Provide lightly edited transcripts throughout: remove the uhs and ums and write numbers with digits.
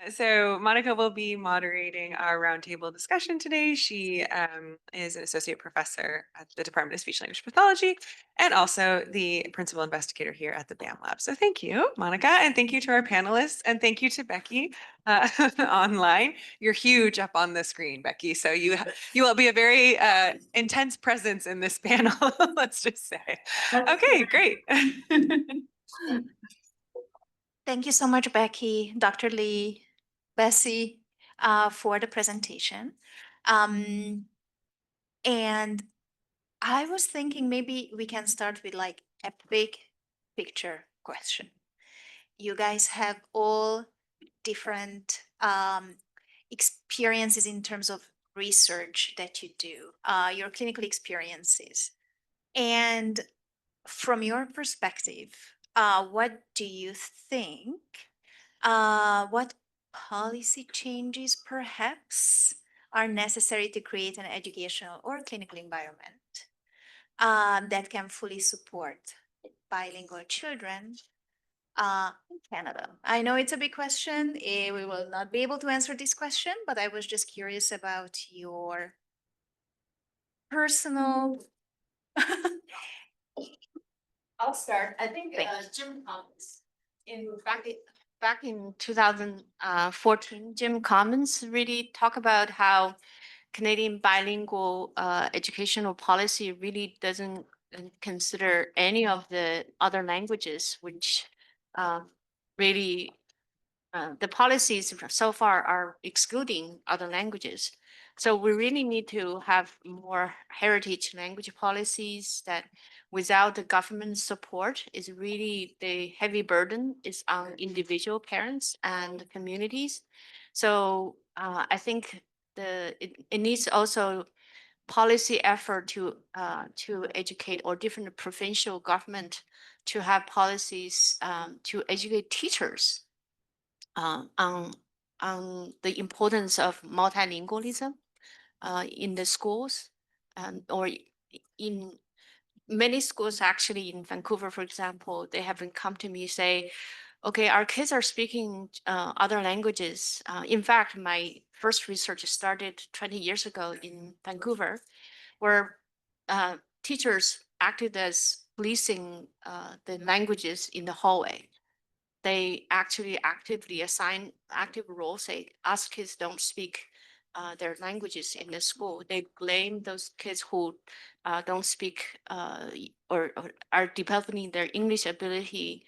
So Monica will be moderating our roundtable discussion today. She is an associate professor at the Department of Speech Language Pathology and also the principal investigator here at the BAM Lab. So thank you, Monica, and thank you to our panelists, and thank you to Becky online. You're huge up on the screen, Becky. So you will be a very intense presence in this panel. Let's just say. Okay, great. Thank you so much, Becky, Dr. Lee, Bessie, for the presentation. And I was thinking maybe we can start with like a big picture question. You guys have all different experiences in terms of research that you do, your clinical experiences. And from your perspective, what do you think? What policy changes perhaps are necessary to create an educational or clinical environment that can fully support bilingual children in Canada? I know it's a big question. We will not be able to answer this question, but I was just curious about your personal. I'll start. I think Jim Commons back in 2014, Jim Commons really talk about how Canadian bilingual educational policy really doesn't consider any of the other languages, which really the policies so far are excluding other languages. So we really need to have more heritage language policies that without the government support is really the heavy burden is on individual parents and communities. So I think it needs also policy effort to educate or different provincial government to have policies to educate teachers on the importance of multilingualism in the schools, or in many schools. Actually, in Vancouver, for example, they haven't come to me say, "Okay, our kids are speaking other languages." In fact, my first research started 20 years ago in Vancouver, where teachers acted as policing the languages in the hallway. They actually actively assign active roles, say us kids don't speak their languages in the school. They blame those kids who don't speak or are developing their English ability,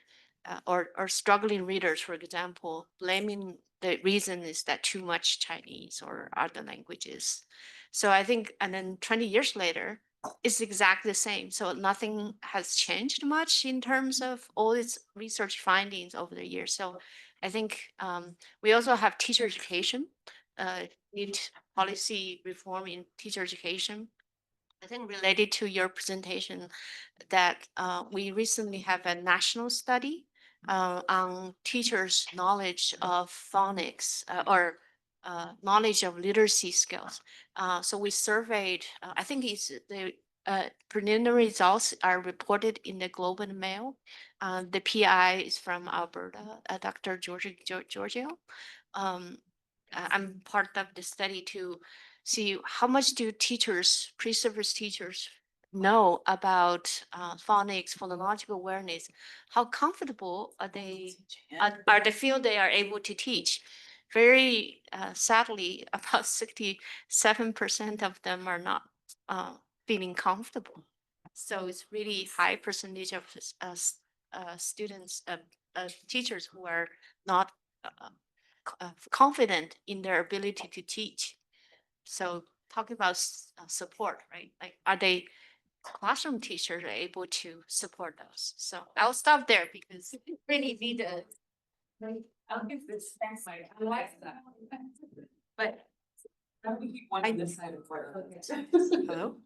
or struggling readers, for example, blaming the reason is that too much Chinese or other languages. So I think, and then 20 years later, it's exactly the same. So nothing has changed much in terms of all its research findings over the years. So I think we also have teacher education, need policy reform in teacher education. I think related to your presentation that we recently have a national study on teachers' knowledge of phonics knowledge of literacy skills. So we surveyed, I think it's the preliminary results are reported in the Globe and Mail. The PI is from Alberta, Dr. Giorgio. I'm part of the study to see how much do teachers, pre-service teachers, know about phonics, phonological awareness. How comfortable are they? Are the field they are able to teach? Very sadly, about 67% of them are not feeling comfortable. So it's really high percentage of students, teachers who are not confident in their ability to teach. So talking about support, right? Like, are they classroom teachers are able to support those? So I'll stop there because we really need a. I'll give this thanks. I like that. But I think you wanted this side of the hello.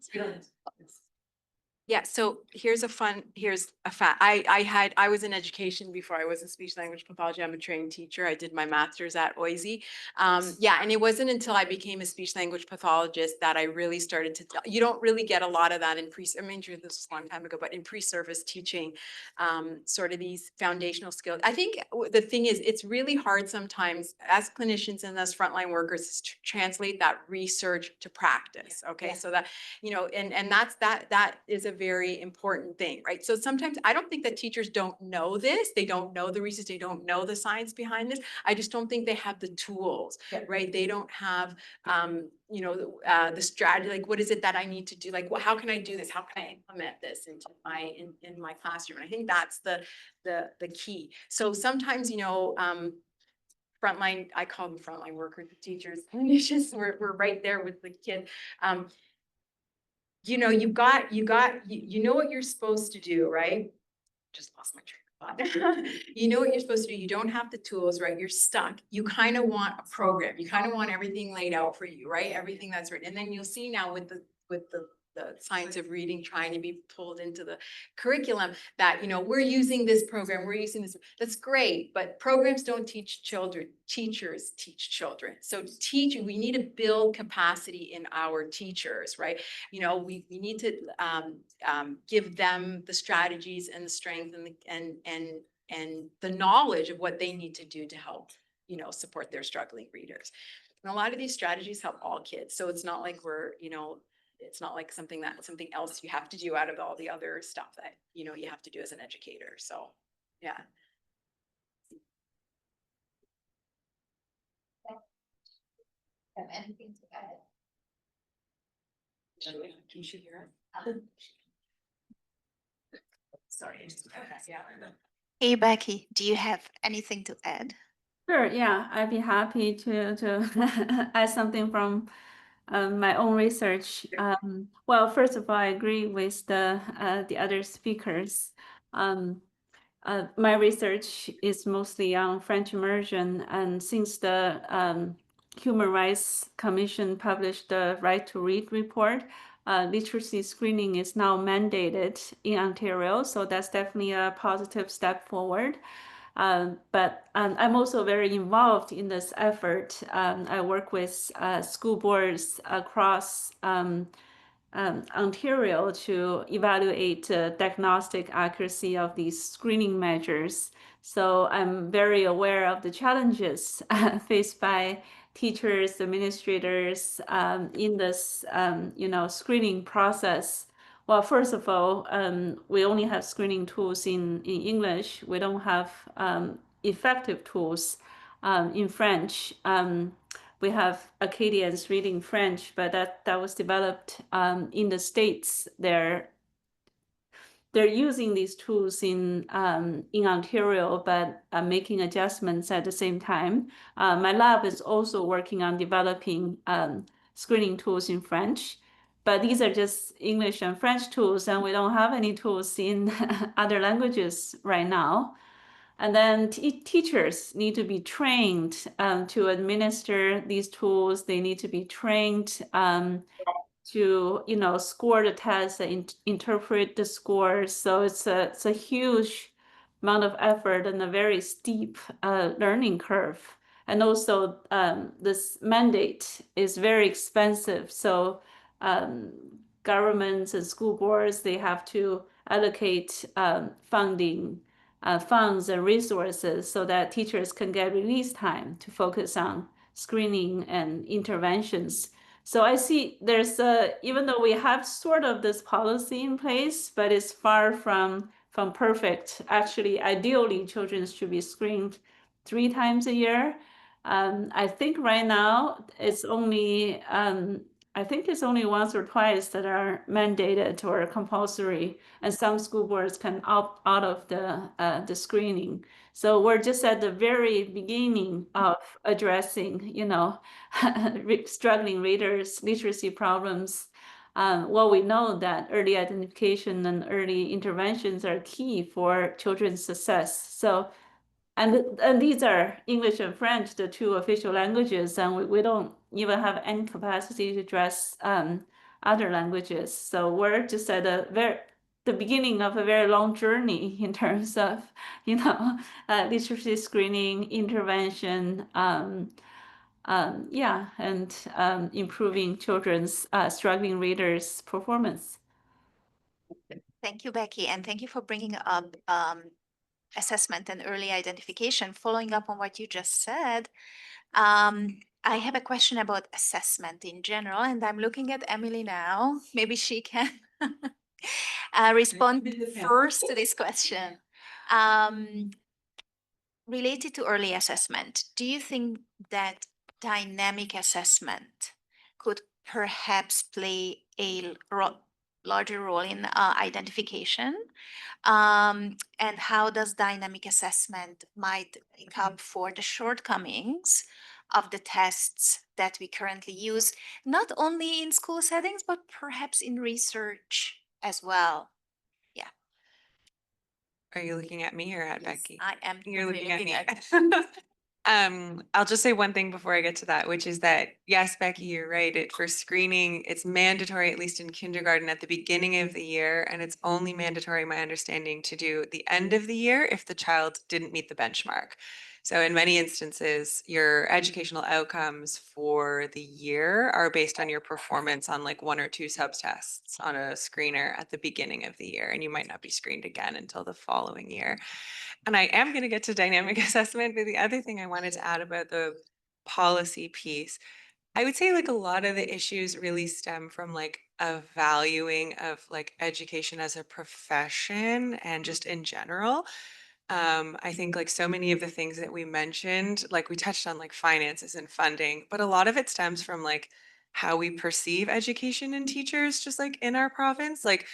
Yeah, so here's a fact. I was in education before I was in speech language pathology. I'm a trained teacher. I did my master's at OISE. Yeah, and it wasn't until I became a speech language pathologist that I really started to, you don't really get a lot of that in I mean, this was a long time ago, but in pre-service teaching, sort of these foundational skills. I think the thing is, it's really hard sometimes as clinicians and as frontline workers to translate that research to practice. Okay, so that, you know, and that is a very important thing, right? So sometimes I don't think that teachers don't know this. They don't know the research. They don't know the science behind this. I just don't think they have the tools, right? They don't have, you know, the strategy, like, what is it that I need to do? Like, how can I do this? How can I implement this into in my classroom? And I think that's the key. So sometimes, you know, frontline, I call them frontline workers, teachers, clinicians, we're right there with the kid. You know, you know what you're supposed to do, right? Just lost my train of thought. You know what you're supposed to do. You don't have the tools, right? You're stuck. You kind of want a program. You kind of want everything laid out for you, right? Everything that's written. And then you'll see now with the science of reading trying to be pulled into the curriculum that, you know, we're using this program, we're using this. That's great, but programs don't teach children. Teachers teach children. So we need to build capacity in our teachers, right? You know, we need to give them the strategies and the strength and the knowledge of what they need to do to help, you know, support their struggling readers. And a lot of these strategies help all kids. So it's not like we're, you know, it's not like something else you have to do out of all the other stuff that, you know, you have to do as an educator. So, yeah. Have anything to add? Can you hear us? Sorry. Yeah. Hey, Becky, do you have anything to add? Sure, yeah, I'd be happy to add something from my own research. Well, first of all, I agree with the other speakers. My research is mostly on French immersion, and since the Human Rights Commission published the Right to Read report, literacy screening is now mandated in Ontario, so that's definitely a positive step forward. But I'm also very involved in this effort. I work with school boards across Ontario to evaluate diagnostic accuracy of these screening measures. So I'm very aware of the challenges faced by teachers, administrators in this, you know, screening process. Well, first of all, we only have screening tools in English. We don't have effective tools in French. We have Acadians reading French, but that was developed in the States. They're using these tools in Ontario, but making adjustments at the same time. My lab is also working on developing screening tools in French, but these are just English and French tools, and we don't have any tools in other languages right now. And then teachers need to be trained to administer these tools. They need to be trained to, you know, score the tests and interpret the scores. So it's a huge amount of effort and a very steep learning curve. And also this mandate is very expensive. So governments and school boards, they have to allocate funding, funds and resources so that teachers can get release time to focus on screening and interventions. So I see there's even though we have sort of this policy in place, but it's far from perfect. Actually, ideally, children should be screened 3 times a year. I think right now it's only I think it's only once or twice that are mandated or compulsory, and some school boards can opt out of the screening. So we're just at the very beginning of addressing, you know, struggling readers, literacy problems. Well, we know that early identification and early interventions are key for children's success. So, and these are English and French, the 2 official languages, and we don't even have any capacity to address other languages. So we're just at a the beginning of a very long journey in terms of, literacy screening, intervention, yeah, and improving children's struggling readers' performance. Thank you, Becky, and thank you for bringing up assessment and early identification. Following up on what you just said, I have a question about assessment in general, and I'm looking at Emily now. Maybe she can respond first to this question. Related to early assessment, do you think that dynamic assessment could perhaps play a larger role in identification? And how does dynamic assessment might make up for the shortcomings of the tests that we currently use, not only in school settings, but perhaps in research as well? Are you looking at me or at Becky? I am. You're looking at me. at I'll just say one thing before I get to that, which is that, yes, Becky, you're right. For screening, it's mandatory, at least in kindergarten, at the beginning of the year, and it's only mandatory, my understanding, to do at the end of the year if the child didn't meet the benchmark. So in many instances, your educational outcomes for the year are based on your performance on like 1 or 2 subtests on a screener at the beginning of the year, and you might not be screened again until the following year. And I am going to get to dynamic assessment, but the other thing I wanted to add about the policy piece, I would say like a lot of the issues really stem from like a valuing of like education as a profession and just in general. I think like so many of the things that we mentioned, like we touched on like finances and funding, but a lot of it stems from like how we perceive education and teachers just like in our province. Like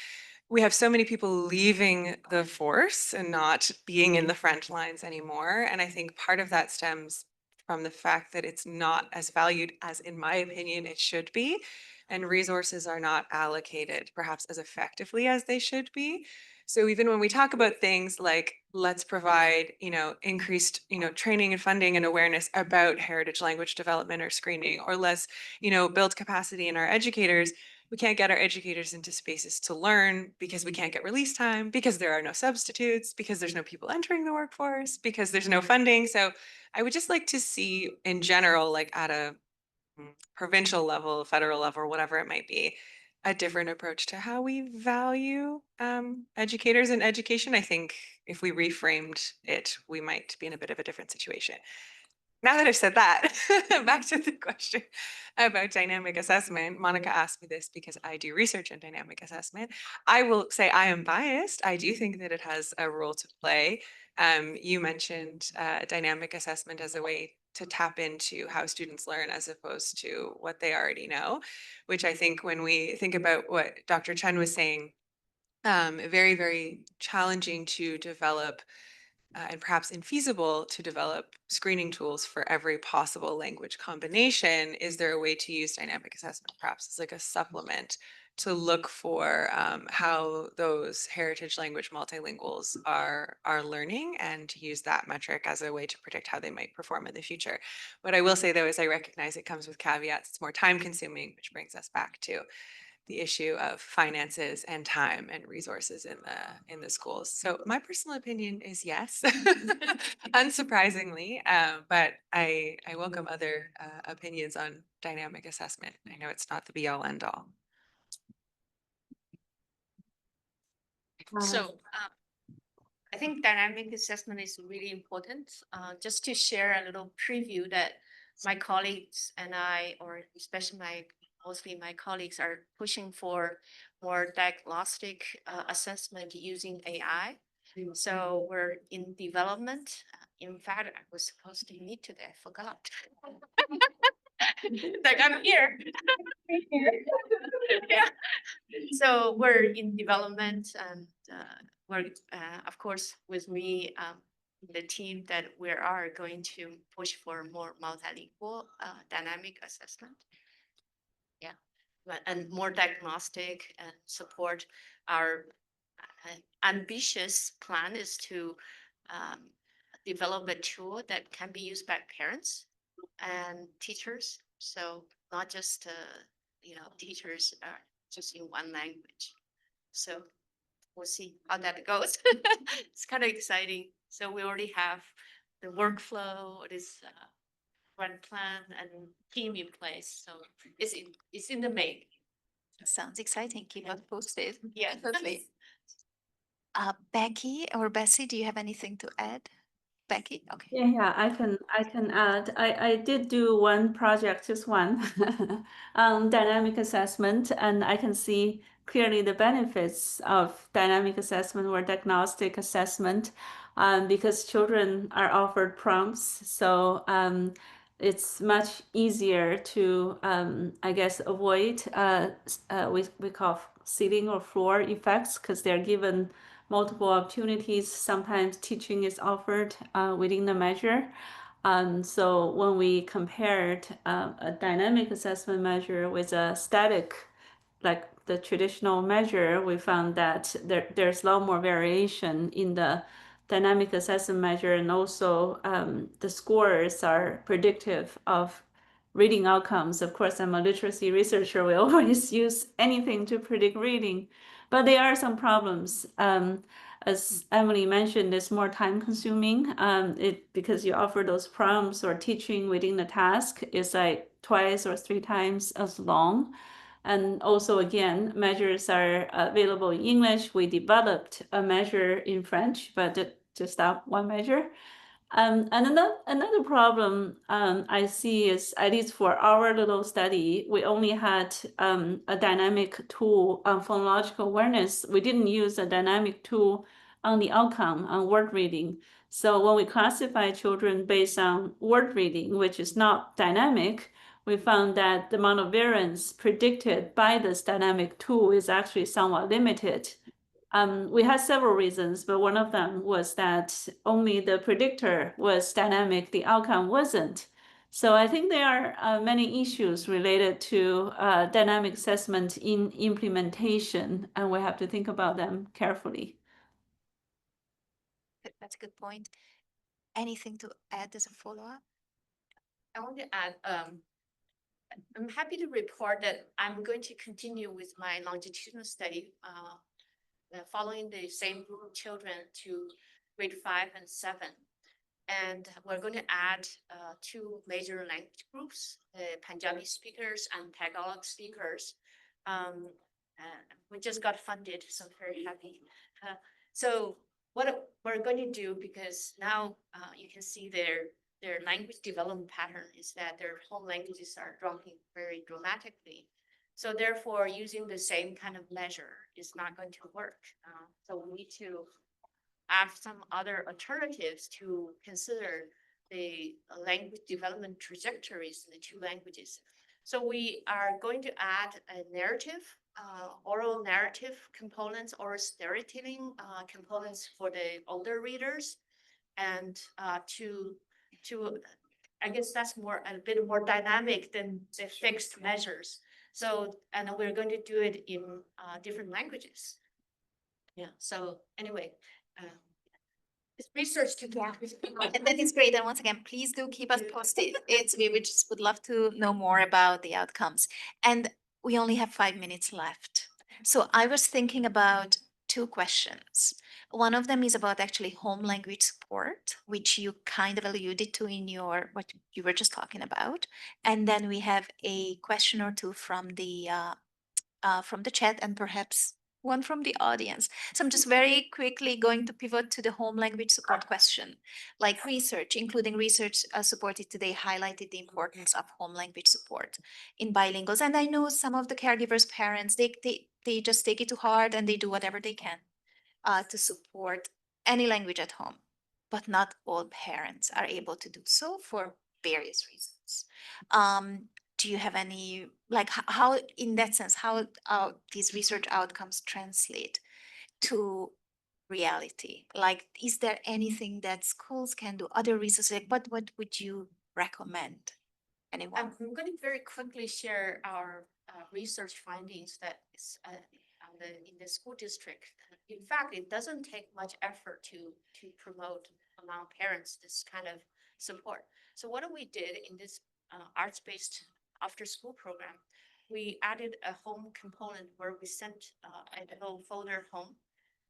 we have so many people leaving the force and not being in the front lines anymore. And I think part of that stems from the fact that it's not as valued as, in my opinion, it should be. And resources are not allocated perhaps as effectively as they should be. So even when we talk about things like let's provide, increased, training and funding and awareness about heritage language development or screening, or let's, build capacity in our educators, we can't get our educators into spaces to learn because we can't get release time, because there are no substitutes, because there's no people entering the workforce, because there's no funding. So I would just like to see in general, like at a provincial level, federal level, whatever it might be, a different approach to how we value educators and education. I think if we reframed it, we might be in a bit of a different situation. Now that I've said that, back to the question about dynamic assessment. Monica asked me this because I do research in dynamic assessment. I will say I am biased. I do think that it has a role to play. You mentioned dynamic assessment as a way to tap into how students learn as opposed to what they already know, which I think when we think about what Dr. Chen was saying, very, very challenging to develop and perhaps infeasible to develop screening tools for every possible language combination. Is there a way to use dynamic assessment perhaps as like a supplement to look for how those heritage language multilinguals are learning, and to use that metric as a way to predict how they might perform in the future? What I will say though is I recognize it comes with caveats. It's more time consuming, which brings us back to the issue of finances and time and resources in the schools. So my personal opinion is yes, unsurprisingly, but I welcome other opinions on dynamic assessment. I know it's not the be all end all. So I think dynamic assessment is really important. Just to share a little preview that my colleagues and I, or especially mostly my colleagues, are pushing for more diagnostic assessment using AI. So we're in development. In fact, I was supposed to meet today. I forgot. Like I'm here. Yeah. So we're in development, and we're, of course, with me, the team that we are going to push for more multilingual dynamic assessment. Yeah, and more diagnostic and support. Our ambitious plan is to develop a tool that can be used by parents and teachers. So not just teachers are just in one language. So we'll see how that goes. It's kind of exciting. So we already have the workflow, this run plan and team in place. So it's in the making. Sounds exciting. Keep us posted. Yeah. Lovely. Becky or Bessie, do you have anything to add? Becky, okay. Yeah, I can add. I did do one project, just one, dynamic assessment, and I can see clearly the benefits of dynamic assessment or diagnostic assessment, because children are offered prompts, so it's much easier to I guess avoid we call ceiling or floor effects because they're given multiple opportunities. Sometimes teaching is offered within the measure. So when we compared a dynamic assessment measure with a static, like the traditional measure, we found that there's a lot more variation in the dynamic assessment measure, and also the scores are predictive of reading outcomes. Of course, I'm a literacy researcher. We always use anything to predict reading, but there are some problems. As Emily mentioned, it's more time consuming. Because you offer those prompts or teaching within the task is like twice or three times as long. And also, again, measures are available in English. We developed a measure in French, but just that one measure. And another problem I see is, at least for our little study, we only had a dynamic tool on phonological awareness. We didn't use a dynamic tool on the outcome on word reading. So when we classify children based on word reading, which is not dynamic, we found that the amount of variance predicted by this dynamic tool is actually somewhat limited. We had several reasons, but one of them was that only the predictor was dynamic, the outcome wasn't. So I think there are many issues related to dynamic assessment in implementation, and we have to think about them carefully. That's a good point. Anything to add as a follow-up? I want to add, I'm happy to report that I'm going to continue with my longitudinal study, following the same group of children to grade 5 and 7. And we're going to add two major language groups, the Punjabi speakers and Tagalog speakers. We just got funded, so I'm very happy. So what we're going to do, because now you can see their language development pattern is that their home languages are dropping very dramatically. So therefore, using the same kind of measure is not going to work. So we need to have some other alternatives to consider the language development trajectories in the two languages. So we are going to add a narrative, oral narrative components or storytelling components for the older readers, and to I guess that's a bit more dynamic than the fixed measures. So, and we're going to do it in different languages. Yeah, so anyway, it's research to do. And that is great. And once again, please do keep us posted. We would love to know more about the outcomes. And we only have 5 minutes left. So I was thinking about two questions. One of them is about actually home language support, which you kind of alluded to in what you were just talking about. And then we have a question or two from the chat, and perhaps one from the audience. So I'm just very quickly going to pivot to the home language support question. Like research, including research supported today, highlighted the importance of home language support in bilinguals. And I know some of the caregivers, parents, they just take it to heart and they do whatever they can to support any language at home. But not all parents are able to do so for various reasons. Do you have any, like, how, in that sense, how these research outcomes translate to reality? Like, is there anything that schools can do, other research, like what would you recommend? Anyone? I'm going to very quickly share our research findings that is in the school district. In fact, it doesn't take much effort to promote among parents this kind of support. So what we did in this arts-based after-school program, we added a home component where we sent a little folder home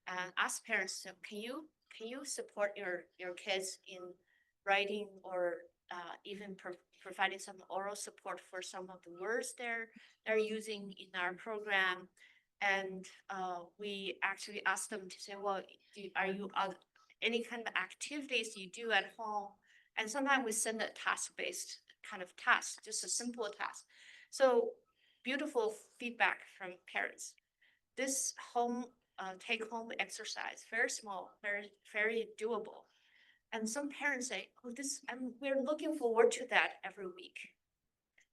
and ask parents, so can you support your kids in writing or even providing some oral support for some of the words they're using in our program. And we actually asked them to say, well, are you any kind of activities you do at home? And sometimes we send a task-based kind of task, just a simple task. So beautiful feedback from parents. This home take-home exercise, very small, very doable. And some parents say, "Oh, we're looking forward to that every week."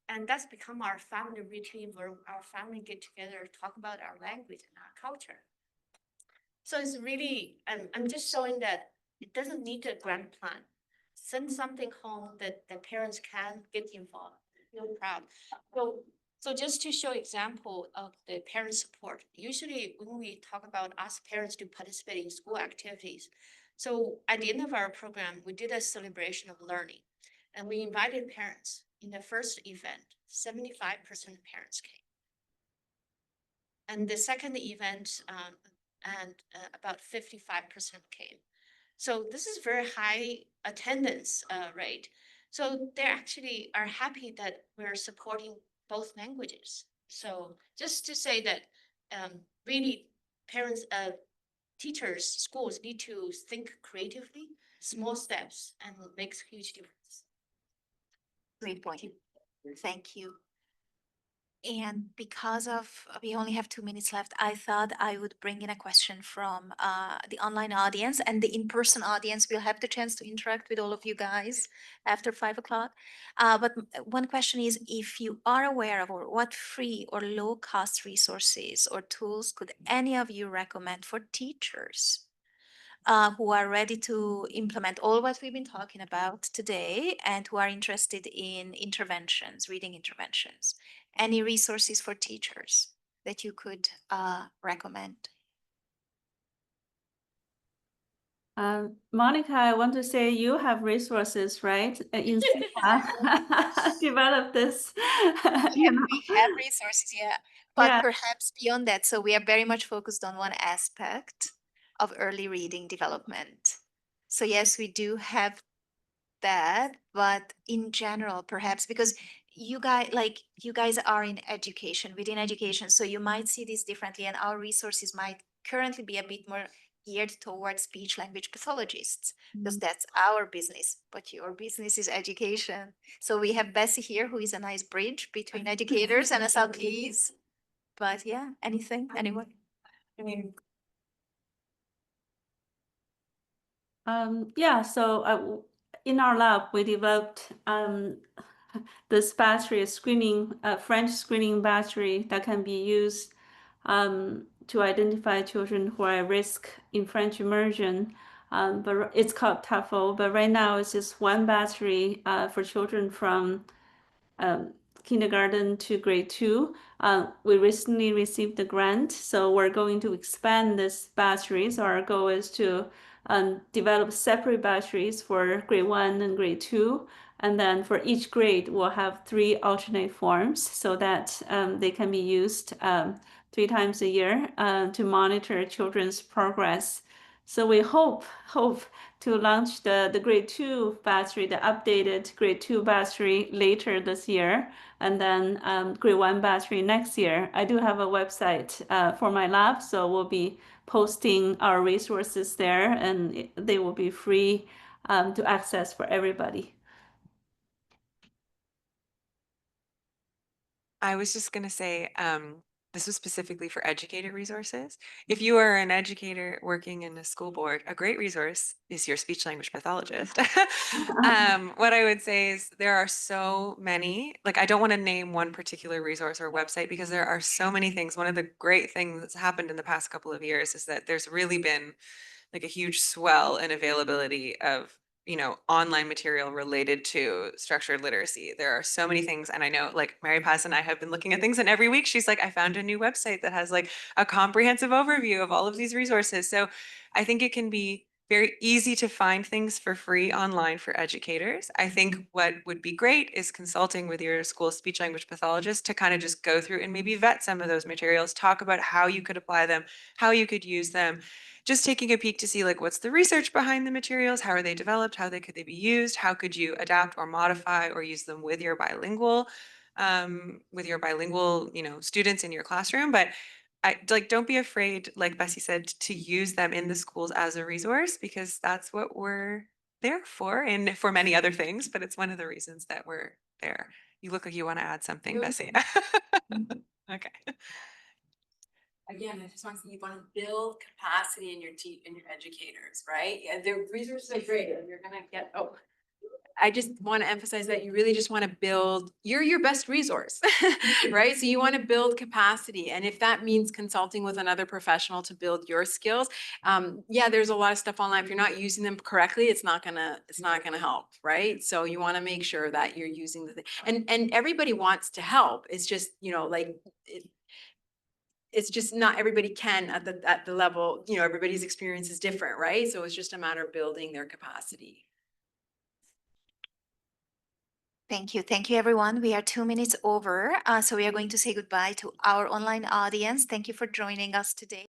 And that's become our family routine where our family get together, talk about our language and our culture. So it's really, I'm just showing that it doesn't need a grand plan. Send something home that the parents can get involved, feel proud. So just to show example of the parent support, usually when we talk about ask parents to participate in school activities, so at the end of our program, we did a celebration of learning, and we invited parents. In the first event, 75% of parents came. And the second event, about 55% came. So this is very high attendance rate. So they actually are happy that we're supporting both languages. So just to say that really parents, teachers, schools need to think creatively, small steps, and it makes huge difference. Great point. Thank you. And because we only have 2 minutes left, I thought I would bring in a question from the online audience, and the in-person audience will have the chance to interact with all of you guys after 5 o'clock. But one question is, if you are aware of, or what free or low-cost resources or tools could any of you recommend for teachers who are ready to implement all what we've been talking about today and who are interested in interventions, reading interventions? Any resources for teachers that you could recommend? Monica, I want to say you have resources, right? In develop this. You know. We have resources, yeah. But Yeah. perhaps beyond that, so we are very much focused on one aspect of early reading development. So yes, we do have that, but in general, perhaps because you guys are in education, within education, so you might see this differently, and our resources might currently be a bit more geared towards speech language pathologists, because that's our business, but your business is education. So we have Bessie here, who is a nice bridge between educators and SLPs. But yeah, anyone? I mean, Yeah, so in our lab, we developed this battery screening, French screening battery that can be used to identify children who are at risk in French immersion. But it's called TAFO, but right now it's just one battery for children from kindergarten to grade 2. We recently received the grant, so we're going to expand this battery. So our goal is to develop separate batteries for grade 1 and grade 2. And then for each grade, we'll have 3 alternate forms so that they can be used 3 times a year to monitor children's progress. So we hope to launch the grade 2 battery, the updated grade 2 battery later this year, and then grade 1 battery next year. I do have a website for my lab, so we'll be posting our resources there, and they will be free to access for everybody. I was just going to say, this was specifically for educator resources. If you are an educator working in a school board, a great resource is your speech language pathologist. What I would say is there are so many, like I don't want to name one particular resource or website because there are so many things. One of the great things that's happened in the past couple of years is that there's really been like a huge swell in availability of online material related to structured literacy. There are so many things. And I know like Mary Paz and I have been looking at things, and every week she's like, I found a new website that has like a comprehensive overview of all of these resources. So I think it can be very easy to find things for free online for educators. I think what would be great is consulting with your school speech language pathologist to kind of just go through and maybe vet some of those materials, talk about how you could apply them, how you could use them, just taking a peek to see like what's the research behind the materials, how are they developed, how could they be used, how could you adapt or modify or use them with your bilingual students in your classroom. But don't be afraid, like Bessie said, to use them in the schools as a resource, because that's what we're there for, and for many other things, but it's one of the reasons that we're there. You look like you want to add something, No. Bessie. Okay. Again, I just want to say you want to build capacity in your educators, right? Yeah, the resources are great, and you're gonna get, I just want to emphasize that you really just want to build, you're your best resource, right? So you want to build capacity. And if that means consulting with another professional to build your skills, yeah, there's a lot of stuff online. If you're not using them correctly, it's not gonna help, right? So you want to make sure that you're using the thing. And everybody wants to help. It's just, it's just not everybody can at the level, everybody's experience is different, right? So it's just a matter of building their capacity. Thank you. Thank you, everyone. We are 2 minutes over, so we are going to say goodbye to our online audience. Thank you for joining us today.